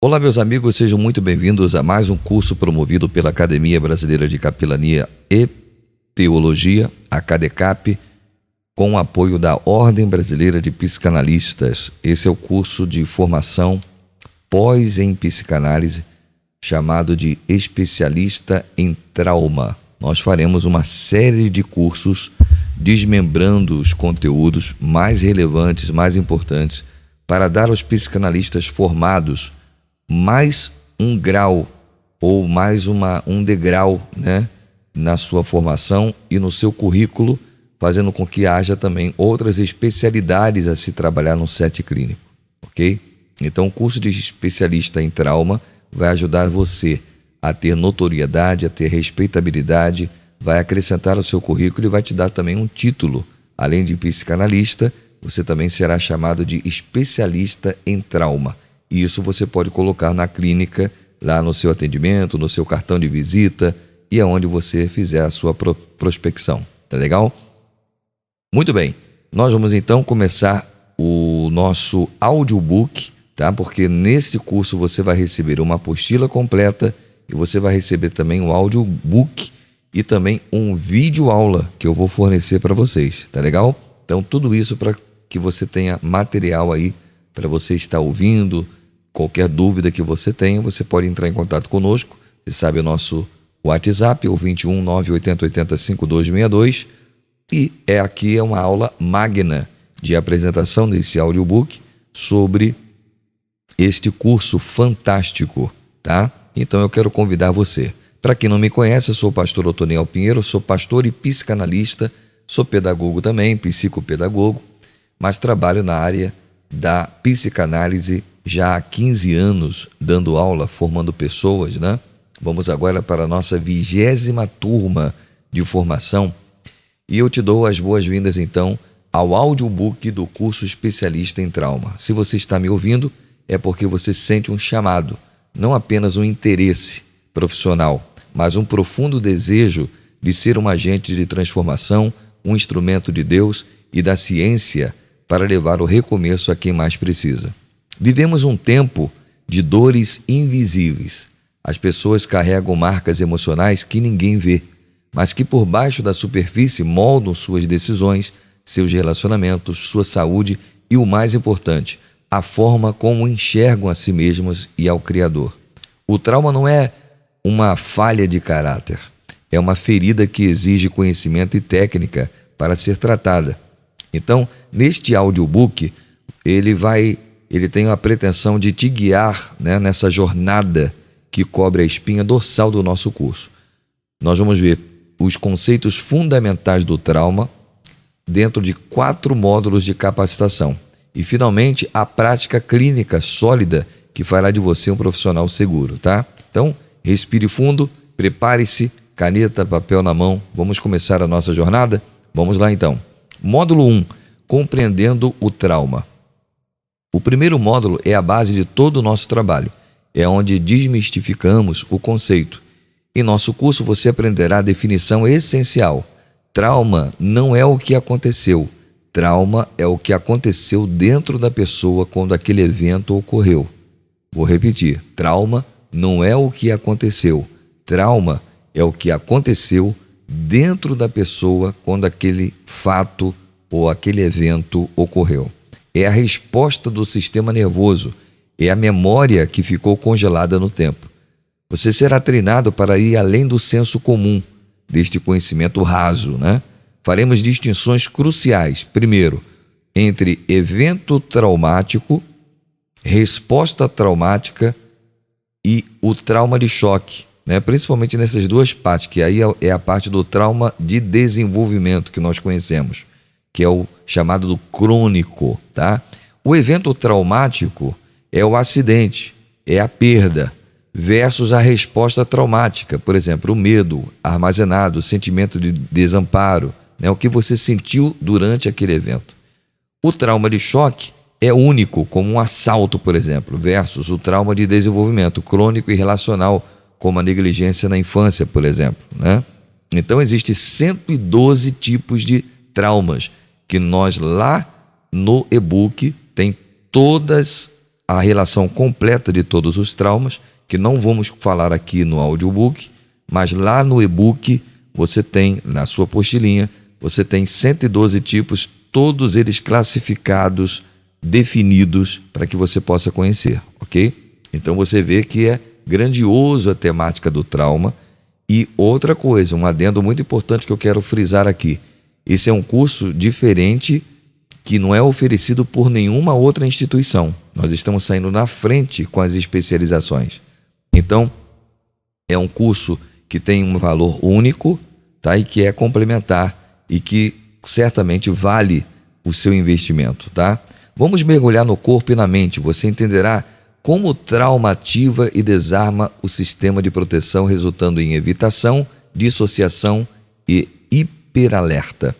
Olá, meus amigos, sejam muito bem-vindos a mais um curso promovido pela Academia Brasileira de Capelania e Teologia, a CADECAP, com o apoio da Ordem Brasileira de Psicanalistas. Esse é o curso de formação pós em psicanálise, chamado de especialista em trauma. Nós faremos uma série de cursos desmembrando os conteúdos mais relevantes, mais importantes, para dar aos psicanalistas formados mais um grau ou mais um degrau, na sua formação e no seu currículo, fazendo com que haja também outras especialidades a se trabalhar no set clínico, ok? Então, o curso de especialista em trauma vai ajudar você a ter notoriedade, a ter respeitabilidade, vai acrescentar ao seu currículo e vai te dar também um título. Além de psicanalista, você também será chamado de especialista em trauma. E isso você pode colocar na clínica, lá no seu atendimento, no seu cartão de visita e aonde você fizer a sua prospecção. Tá legal? Muito bem. Nós vamos então começar o nosso audiobook, tá? Porque nesse curso você vai receber uma apostila completa e você vai receber também um audiobook e também um vídeo aula que eu vou fornecer para vocês. Tá legal? Então tudo isso para que você tenha material aí para você estar ouvindo. Qualquer dúvida que você tenha, você pode entrar em contato conosco. Você sabe o nosso WhatsApp, o 21 980 80 5262. E aqui é uma aula magna de apresentação desse audiobook sobre este curso fantástico, tá? Então eu quero convidar você. Para quem não me conhece, eu sou o pastor Otoniel Pinheiro, sou pastor e psicanalista, sou pedagogo também, psicopedagogo, mas trabalho na área da psicanálise já há 15 anos, dando aula, formando pessoas, né? Vamos agora para a nossa 20ª turma de formação e eu te dou as boas-vindas, então, ao audiobook do curso especialista em trauma. Se você está me ouvindo, é porque você sente um chamado, não apenas um interesse profissional, mas um profundo desejo de ser um agente de transformação, um instrumento de Deus e da ciência para levar o recomeço a quem mais precisa. Vivemos um tempo de dores invisíveis. As pessoas carregam marcas emocionais que ninguém vê, mas que por baixo da superfície moldam suas decisões, seus relacionamentos, sua saúde e, o mais importante, a forma como enxergam a si mesmos e ao Criador. O trauma não é uma falha de caráter, é uma ferida que exige conhecimento e técnica para ser tratada. Então, neste audiobook, ele tem a pretensão de te guiar, nessa jornada que cobre a espinha dorsal do nosso curso. Nós vamos ver os conceitos fundamentais do trauma dentro de 4 módulos de capacitação. E, finalmente, a prática clínica sólida que fará de você um profissional seguro, tá? Então, respire fundo, prepare-se, caneta, papel na mão. Vamos começar a nossa jornada? Vamos lá, então. Módulo 1, compreendendo o trauma. O primeiro módulo é a base de todo o nosso trabalho. É onde desmistificamos o conceito. Em nosso curso você aprenderá a definição essencial. Trauma não é o que aconteceu. Trauma é o que aconteceu dentro da pessoa quando aquele evento ocorreu. Vou repetir. Trauma não é o que aconteceu. Trauma é o que aconteceu dentro da pessoa quando aquele fato ou aquele evento ocorreu. É a resposta do sistema nervoso, é a memória que ficou congelada no tempo. Você será treinado para ir além do senso comum, deste conhecimento raso, Faremos distinções cruciais. Primeiro, entre evento traumático, resposta traumática e o trauma de choque, Principalmente nessas duas partes, que aí é a parte do trauma de desenvolvimento que nós conhecemos, que é o chamado do crônico, tá? O evento traumático é o acidente, é a perda, versus a resposta traumática, por exemplo, o medo armazenado, o sentimento de desamparo, o que você sentiu durante aquele evento. O trauma de choque é único, como um assalto, por exemplo, versus o trauma de desenvolvimento crônico e relacional, como a negligência na infância, por exemplo, Então, existem 112 tipos de traumas, que nós lá no e-book tem todas a relação completa de todos os traumas, que não vamos falar aqui no audiobook, mas lá no e-book você tem, na sua apostilinha, você tem 112 tipos, todos eles classificados, definidos, para que você possa conhecer, ok? Então você vê que é grandioso a temática do trauma. E outra coisa, um adendo muito importante que eu quero frisar aqui, esse é um curso diferente que não é oferecido por nenhuma outra instituição. Nós estamos saindo na frente com as especializações. Então, é um curso que tem um valor único, tá? E que é complementar e que certamente vale o seu investimento, tá? Vamos mergulhar no corpo e na mente. Você entenderá como o trauma ativa e desarma o sistema de proteção, resultando em evitação, dissociação e hiperalerta.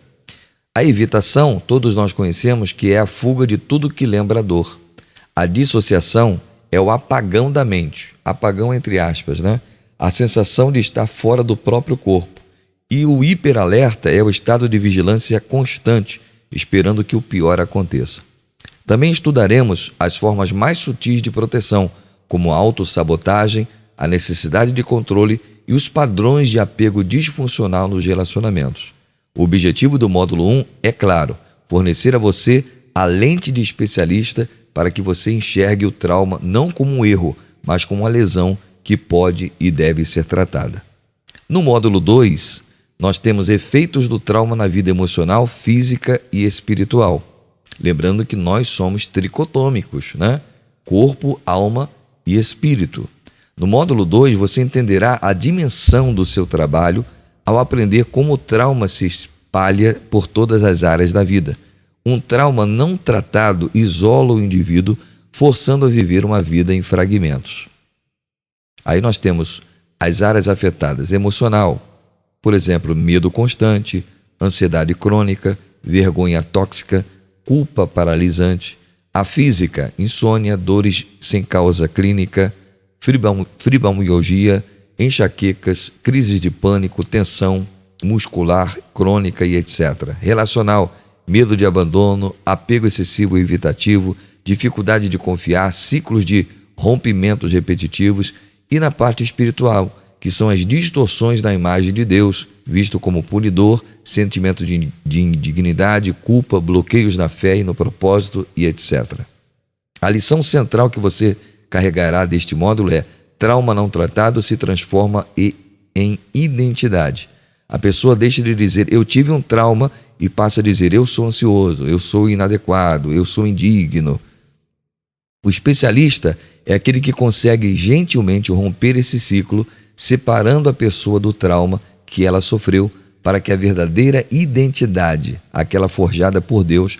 A evitação, todos nós conhecemos que é a fuga de tudo que lembra a dor. A dissociação é o apagão da mente, apagão entre aspas, né? A sensação de estar fora do próprio corpo. E o hiperalerta é o estado de vigilância constante, esperando que o pior aconteça. Também estudaremos as formas mais sutis de proteção, como a autossabotagem, a necessidade de controle e os padrões de apego disfuncional nos relacionamentos. O objetivo do módulo 1 é claro, fornecer a você a lente de especialista para que você enxergue o trauma não como um erro, mas como uma lesão que pode e deve ser tratada. No módulo 2, nós temos efeitos do trauma na vida emocional, física e espiritual. Lembrando que nós somos tricotômicos, né? Corpo, alma e espírito. No módulo 2, você entenderá a dimensão do seu trabalho ao aprender como o trauma se espalha por todas as áreas da vida. Um trauma não tratado isola o indivíduo, forçando a viver uma vida em fragmentos. Aí nós temos as áreas afetadas: emocional, por exemplo, medo constante, ansiedade crônica, vergonha tóxica, culpa paralisante; a física, insônia, dores sem causa clínica, fibromialgia, enxaquecas, crises de pânico, tensão muscular crônica e etc. Relacional, medo de abandono, apego excessivo e evitativo, dificuldade de confiar, ciclos de rompimentos repetitivos. E na parte espiritual, que são as distorções da imagem de Deus, visto como punidor, sentimento de indignidade, culpa, bloqueios na fé e no propósito e etc. A lição central que você carregará deste módulo é: trauma não tratado se transforma em identidade. A pessoa deixa de dizer eu tive um trauma e passa a dizer eu sou ansioso, eu sou inadequado, eu sou indigno. O especialista é aquele que consegue gentilmente romper esse ciclo, separando a pessoa do trauma que ela sofreu, para que a verdadeira identidade, aquela forjada por Deus,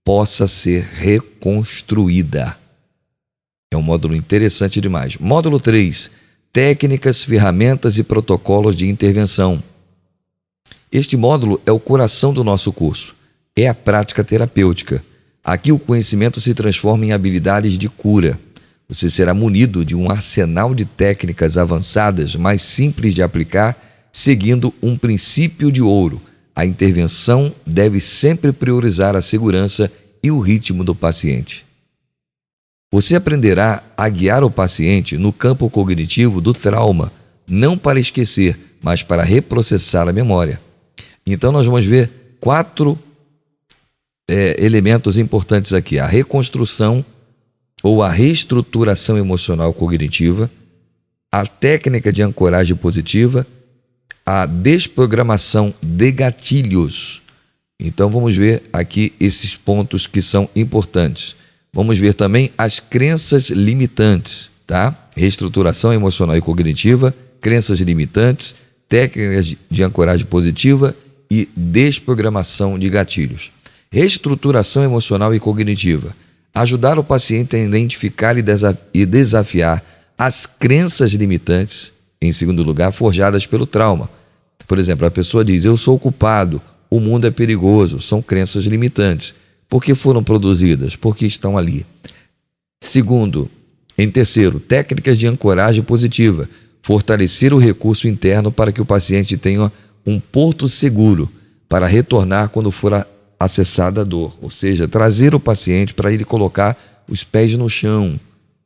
possa ser reconstruída. É um módulo interessante demais. Módulo 3. Técnicas, ferramentas e protocolos de intervenção. Este módulo é o coração do nosso curso. É a prática terapêutica. Aqui o conhecimento se transforma em habilidades de cura. Você será munido de um arsenal de técnicas avançadas, mais simples de aplicar, seguindo um princípio de ouro. A intervenção deve sempre priorizar a segurança e o ritmo do paciente. Você aprenderá a guiar o paciente no campo cognitivo do trauma, não para esquecer, mas para reprocessar a memória. Então nós vamos ver 4 elementos importantes aqui: a reconstrução ou a reestruturação emocional cognitiva, a técnica de ancoragem positiva, a desprogramação de gatilhos. Então vamos ver aqui esses pontos que são importantes. Vamos ver também as crenças limitantes, tá? Reestruturação emocional e cognitiva, crenças limitantes, técnicas de ancoragem positiva e desprogramação de gatilhos. Reestruturação emocional e cognitiva: ajudar o paciente a identificar e desafiar as crenças limitantes, em segundo lugar, forjadas pelo trauma. Por exemplo, a pessoa diz: eu sou culpado, o mundo é perigoso. São crenças limitantes. Por que foram produzidas? Porque estão ali. Em terceiro, técnicas de ancoragem positiva: fortalecer o recurso interno para que o paciente tenha um porto seguro para retornar quando for acessada a dor, ou seja, trazer o paciente para ele colocar os pés no chão,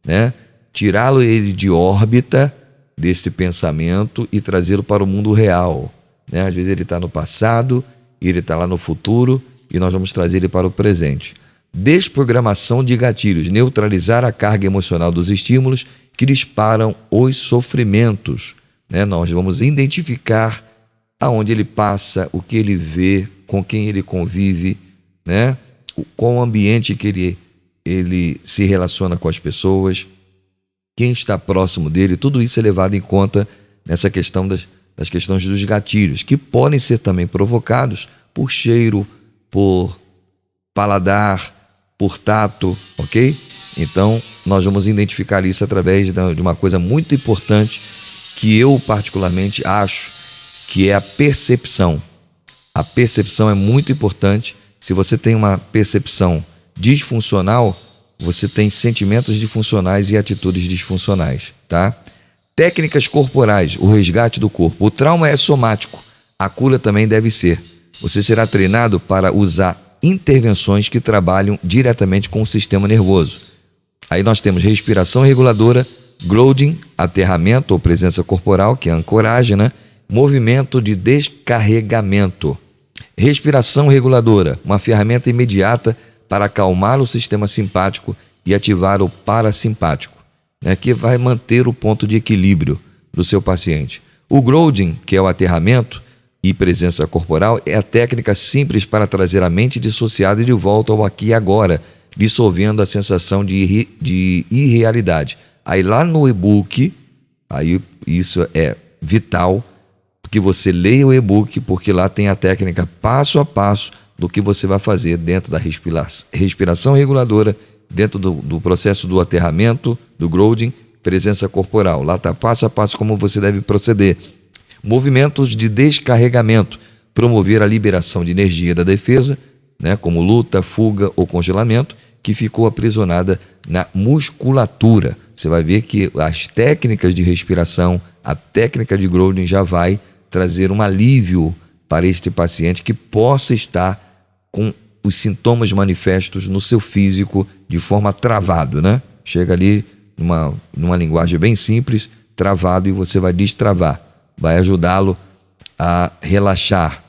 né? Tirá-lo ele de órbita desse pensamento e trazê-lo para o mundo real, né? Às vezes ele está no passado e ele está lá no futuro e nós vamos trazer ele para o presente. Desprogramação de gatilhos, neutralizar a carga emocional dos estímulos que disparam os sofrimentos, né? Nós vamos identificar aonde ele passa, o que ele vê, com quem ele convive, né? Qual o ambiente que ele se relaciona com as pessoas, quem está próximo dele, tudo isso é levado em conta nessa questão das questões dos gatilhos, que podem ser também provocados por cheiro, por paladar, por tato, ok? Então, nós vamos identificar isso através de uma coisa muito importante que eu particularmente acho que é a percepção. A percepção é muito importante. Se você tem uma percepção disfuncional, você tem sentimentos disfuncionais e atitudes disfuncionais, tá? Técnicas corporais, o resgate do corpo. O trauma é somático, a cura também deve ser. Você será treinado para usar intervenções que trabalham diretamente com o sistema nervoso. Aí nós temos respiração reguladora, grounding, aterramento ou presença corporal, que é a ancoragem, né? Movimento de descarregamento. Respiração reguladora, uma ferramenta imediata para acalmar o sistema simpático e ativar o parasimpático, né, que vai manter o ponto de equilíbrio do seu paciente. O grounding, que é o aterramento e presença corporal, é a técnica simples para trazer a mente dissociada de volta ao aqui e agora, dissolvendo a sensação de irrealidade. Aí lá no e-book, aí isso é vital, que você leia o e-book, porque lá tem a técnica passo a passo do que você vai fazer dentro da respiração reguladora, dentro do processo do aterramento, do grounding, presença corporal. Lá está passo a passo como você deve proceder. Movimentos de descarregamento, promover a liberação de energia da defesa, né, como luta, fuga ou congelamento, que ficou aprisionada na musculatura. Você vai ver que as técnicas de respiração, a técnica de grounding já vai trazer um alívio para este paciente que possa estar com os sintomas manifestos no seu físico de forma travado, né? Chega ali numa linguagem bem simples, travado, e você vai destravar, vai ajudá-lo a relaxar.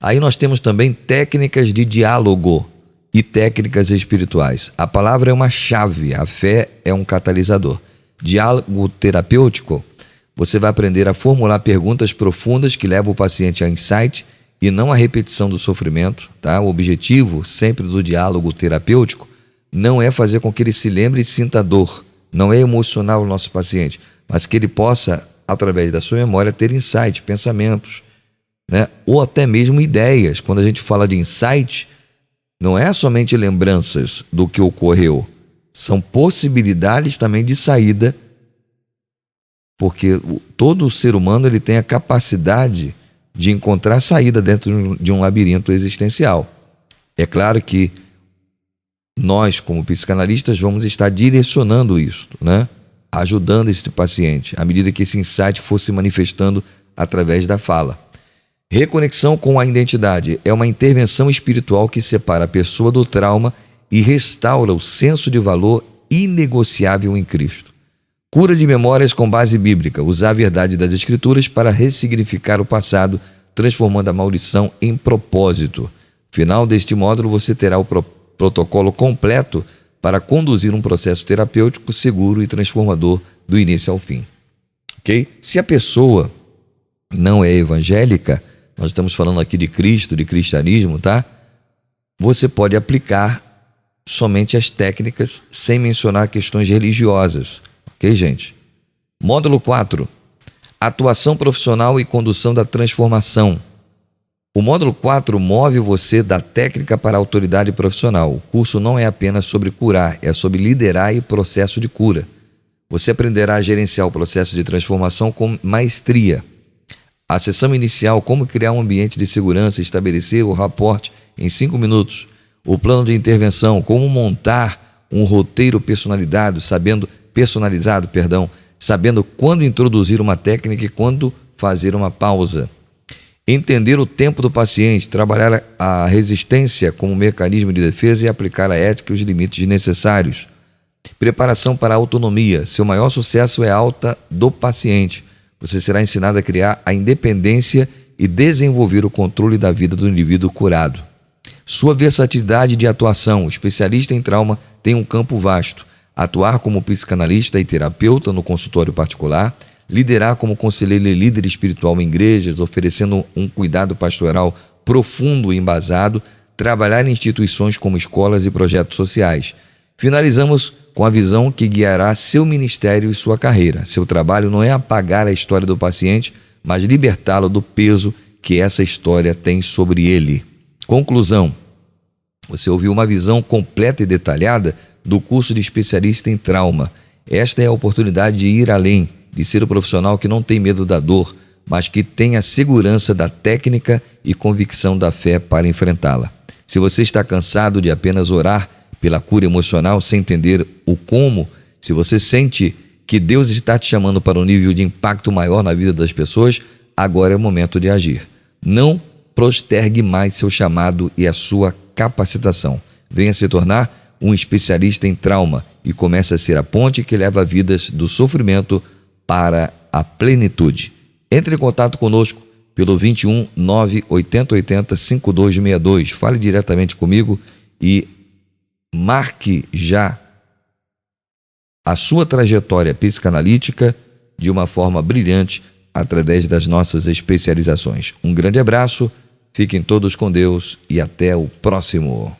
Aí nós temos também técnicas de diálogo e técnicas espirituais. A palavra é uma chave, a fé é um catalisador. Diálogo terapêutico, você vai aprender a formular perguntas profundas que levam o paciente a insight e não a repetição do sofrimento, tá? O objetivo sempre do diálogo terapêutico não é fazer com que ele se lembre e sinta dor, não é emocionar o nosso paciente, mas que ele possa, através da sua memória, ter insight, pensamentos, né? Ou até mesmo ideias. Quando a gente fala de insight, não é somente lembranças do que ocorreu, são possibilidades também de saída, porque todo ser humano ele tem a capacidade de encontrar saída dentro de um labirinto existencial. É claro que nós, como psicanalistas, vamos estar direcionando isso, né? Ajudando esse paciente, à medida que esse insight for se manifestando através da fala. Reconexão com a identidade é uma intervenção espiritual que separa a pessoa do trauma e restaura o senso de valor inegociável em Cristo. Cura de memórias com base bíblica, usar a verdade das Escrituras para ressignificar o passado, transformando a maldição em propósito. Final deste módulo, você terá o protocolo completo para conduzir um processo terapêutico seguro e transformador do início ao fim. Ok? Se a pessoa não é evangélica, nós estamos falando aqui de Cristo, de cristianismo, tá? Você pode aplicar somente as técnicas sem mencionar questões religiosas. Ok, gente? Módulo 4. Atuação profissional e condução da transformação. O módulo 4 move você da técnica para a autoridade profissional. O curso não é apenas sobre curar, é sobre liderar e processo de cura. Você aprenderá a gerenciar o processo de transformação com maestria. A sessão inicial, como criar um ambiente de segurança, estabelecer o rapport em 5 minutos. O plano de intervenção, como montar um roteiro personalizado, sabendo quando introduzir uma técnica e quando fazer uma pausa. Entender o tempo do paciente, trabalhar a resistência como mecanismo de defesa e aplicar a ética e os limites necessários. Preparação para a autonomia. Seu maior sucesso é a alta do paciente. Você será ensinado a criar a independência e desenvolver o controle da vida do indivíduo curado. Sua versatilidade de atuação. O especialista em trauma tem um campo vasto. Atuar como psicanalista e terapeuta no consultório particular, liderar como conselheiro e líder espiritual em igrejas, oferecendo um cuidado pastoral profundo e embasado, trabalhar em instituições como escolas e projetos sociais. Finalizamos com a visão que guiará seu ministério e sua carreira. Seu trabalho não é apagar a história do paciente, mas libertá-lo do peso que essa história tem sobre ele. Conclusão. Você ouviu uma visão completa e detalhada do curso de especialista em trauma. Esta é a oportunidade de ir além, de ser o profissional que não tem medo da dor, mas que tem a segurança da técnica e convicção da fé para enfrentá-la. Se você está cansado de apenas orar pela cura emocional sem entender o como, se você sente que Deus está te chamando para um nível de impacto maior na vida das pessoas, agora é o momento de agir. Não postergue mais seu chamado e a sua capacitação. Venha se tornar um especialista em trauma e comece a ser a ponte que leva vidas do sofrimento para a plenitude. Entre em contato conosco pelo 21 980 80 5262. Fale diretamente comigo e marque já a sua trajetória psicanalítica de uma forma brilhante através das nossas especializações. Um grande abraço, fiquem todos com Deus e até o próximo.